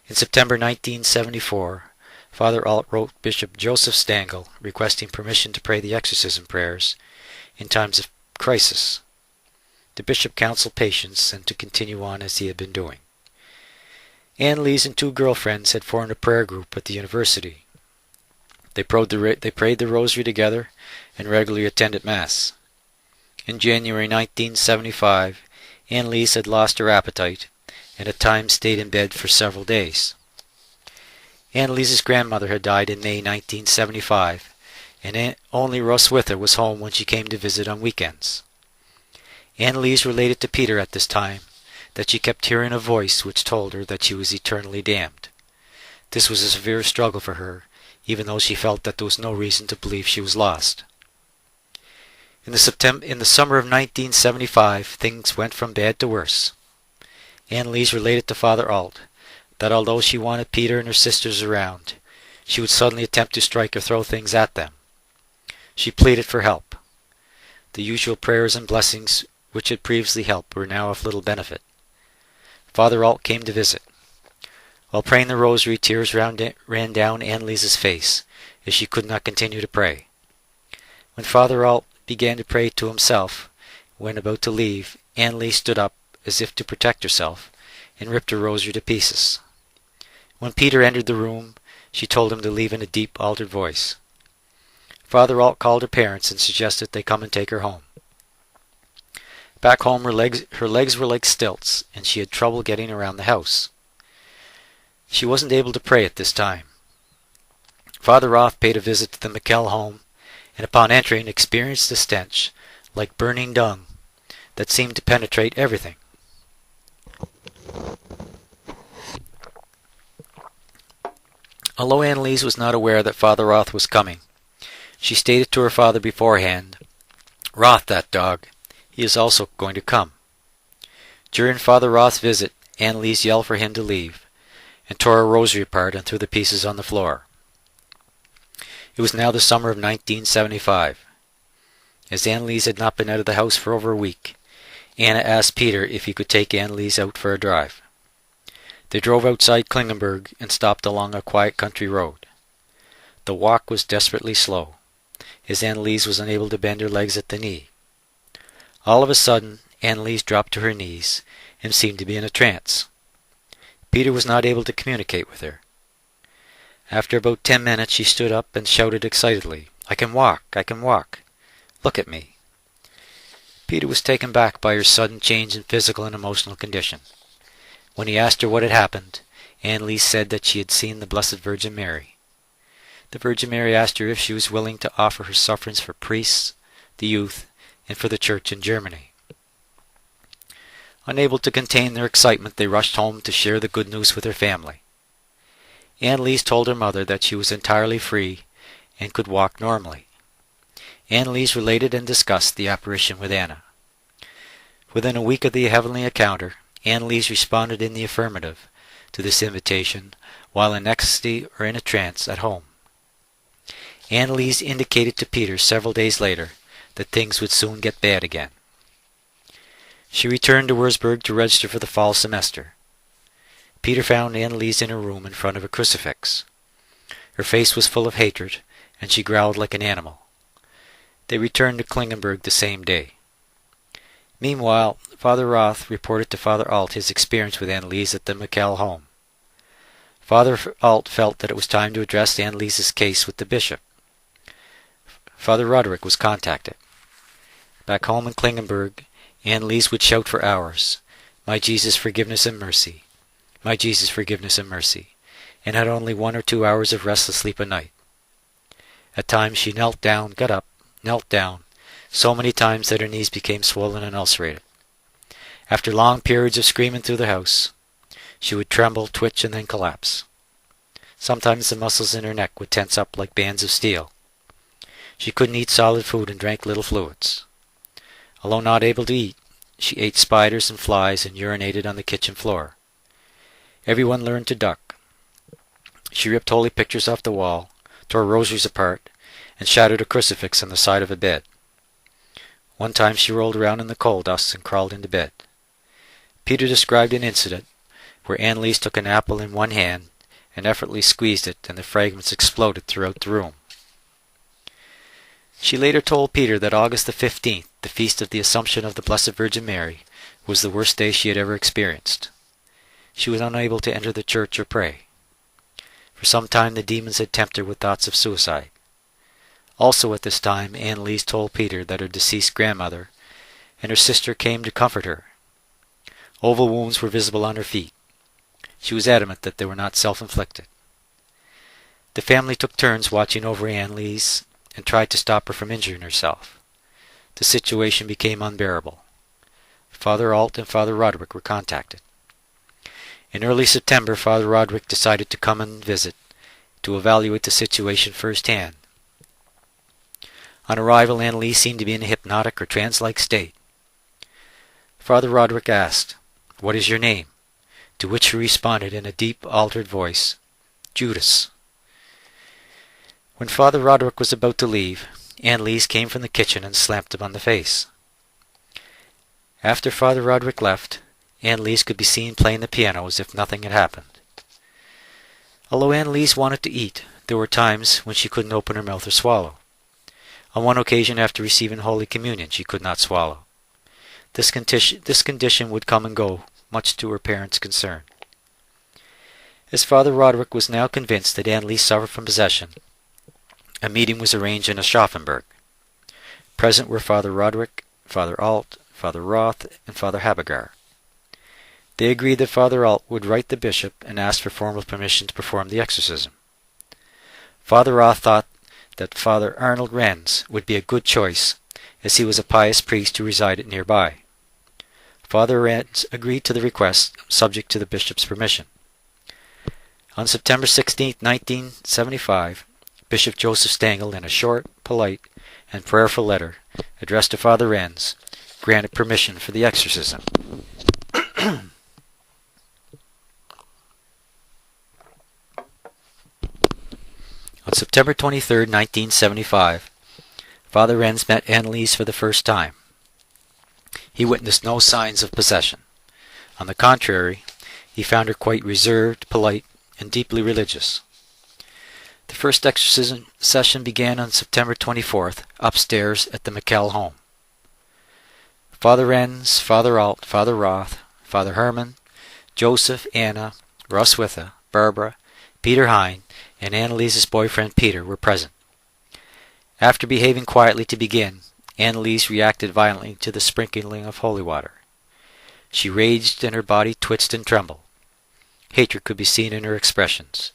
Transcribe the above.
In September 1974, Father Alt wrote Bishop Joseph Stangl requesting permission to pray the exorcism prayers in times of crisis. The bishop counseled patience and to continue on as he had been doing. Ann Lees and two girlfriends had formed a prayer group at the university. They prayed the rosary together and regularly attended Mass. In January 1975, Ann Lees had lost her appetite and at times stayed in bed for several days. Ann Lees's grandmother had died in May 1975, and only Russ Wither was home when she came to visit on weekends. Ann Lees related to Peter at this time that she kept hearing a voice which told her that she was eternally damned. This was a severe struggle for her, even though she felt that there was no reason to believe she was lost. In the summer of 1975, things went from bad to worse. Ann Lees related to Father Alt that although she wanted Peter and her sisters around, she would suddenly attempt to strike or throw things at them. She pleaded for help. The usual prayers and blessings which had previously helped were now of little benefit. Father Alt came to visit. While praying the rosary, tears ran down Ann Lees's face, as she could not continue to pray. When Father Alt began to pray to himself, when about to leave, Ann Lees stood up, as if to protect herself, and ripped her rosary to pieces. When Peter entered the room, she told him to leave in a deep, altered voice. Father Alt called her parents and suggested they come and take her home. Back home, her legs were like stilts, and she had trouble getting around the house. She wasn't able to pray at this time. Father Roth paid a visit to the McKell home, and upon entering experienced a stench, like burning dung, that seemed to penetrate everything. Although Ann Lees was not aware that Father Roth was coming, she stated to her father beforehand, "Roth, that dog. He is also going to come." During Father Roth's visit, Ann Lees yelled for him to leave, and tore her rosary apart and threw the pieces on the floor. It was now the summer of 1975. As Ann Lees had not been out of the house for over a week, Anna asked Peter if he could take Ann Lees out for a drive. They drove outside Klingenberg and stopped along a quiet country road. The walk was desperately slow, as Ann Lees was unable to bend her legs at the knee. All of a sudden, Ann Lees dropped to her knees and seemed to be in a trance. Peter was not able to communicate with her. After about 10 minutes, she stood up and shouted excitedly, "I can walk! I can walk! Look at me!" Peter was taken back by her sudden change in physical and emotional condition. When he asked her what had happened, Ann Lees said that she had seen the Blessed Virgin Mary. The Virgin Mary asked her if she was willing to offer her sufferings for priests, the youth, and for the church in Germany. Unable to contain their excitement, they rushed home to share the good news with her family. Ann Lees told her mother that she was entirely free and could walk normally. Ann Lees related and discussed the apparition with Anna. Within a week of the heavenly encounter, Ann Lees responded in the affirmative to this invitation while in ecstasy or in a trance at home. Ann Lees indicated to Peter several days later that things would soon get bad again. She returned to Wurzburg to register for the fall semester. Peter found Ann Lees in her room in front of a crucifix. Her face was full of hatred, and she growled like an animal. They returned to Klingenberg the same day. Meanwhile, Father Roth reported to Father Alt his experience with Ann Lees at the McKell home. Father Alt felt that it was time to address Ann Lees's case with the bishop. Father Roderick was contacted. Back home in Klingenberg, Ann Lees would shout for hours, "My Jesus, forgiveness and mercy. My Jesus, forgiveness and mercy," and had only 1 or 2 hours of restless sleep a night. At times she knelt down, got up, knelt down, so many times that her knees became swollen and ulcerated. After long periods of screaming through the house, she would tremble, twitch, and then collapse. Sometimes the muscles in her neck would tense up like bands of steel. She couldn't eat solid food and drank little fluids. Although not able to eat, she ate spiders and flies and urinated on the kitchen floor. Everyone learned to duck. She ripped holy pictures off the wall, tore rosaries apart, and shattered a crucifix on the side of a bed. One time she rolled around in the coal dust and crawled into bed. Peter described an incident where Anneliese took an apple in one hand and effortlessly squeezed it, and the fragments exploded throughout the room. She later told Peter that August the 15th, the feast of the Assumption of the Blessed Virgin Mary, was the worst day she had ever experienced. She was unable to enter the church or pray. For some time the demons had tempted her with thoughts of suicide. Also at this time, Anneliese told Peter that her deceased grandmother and her sister came to comfort her. Oval wounds were visible on her feet. She was adamant that they were not self-inflicted. The family took turns watching over Anneliese and tried to stop her from injuring herself. The situation became unbearable. Father Alt and Father Roderick were contacted. In early September, Father Roderick decided to come and visit, to evaluate the situation firsthand. On arrival, Anneliese seemed to be in a hypnotic or trance-like state. Father Roderick asked, "What is your name?" To which she responded in a deep, altered voice, "Judas." When Father Roderick was about to leave, Anneliese came from the kitchen and slapped him on the face. After Father Roderick left, Anneliese could be seen playing the piano as if nothing had happened. Although Anneliese wanted to eat, there were times when she couldn't open her mouth or swallow. On one occasion after receiving Holy Communion, she could not swallow. This condition would come and go, much to her parents' concern. As Father Roderick was now convinced that Anneliese suffered from possession, a meeting was arranged in Aschaffenburg. Present were Father Roderick, Father Alt, Father Roth, and Father Habegar. They agreed that Father Alt would write the bishop and ask for formal permission to perform the exorcism. Father Roth thought that Father Arnold Renz would be a good choice, as he was a pious priest who resided nearby. Father Renz agreed to the request, subject to the bishop's permission. On September 16, 1975, Bishop Joseph Stangl, in a short, polite, and prayerful letter addressed to Father Renz, granted permission for the exorcism. On September 23, 1975, Father Renz met Anneliese for the first time. He witnessed no signs of possession. On the contrary, he found her quite reserved, polite, and deeply religious. The first exorcism session began on September 24th, upstairs at the McKell home. Father Renz, Father Alt, Father Roth, Father Herman, Joseph, Anna, Russ Witha, Barbara, Peter Hine, and Anneliese's boyfriend Peter were present. After behaving quietly to begin, Anneliese reacted violently to the sprinkling of holy water. She raged and her body twitched and trembled. Hatred could be seen in her expressions.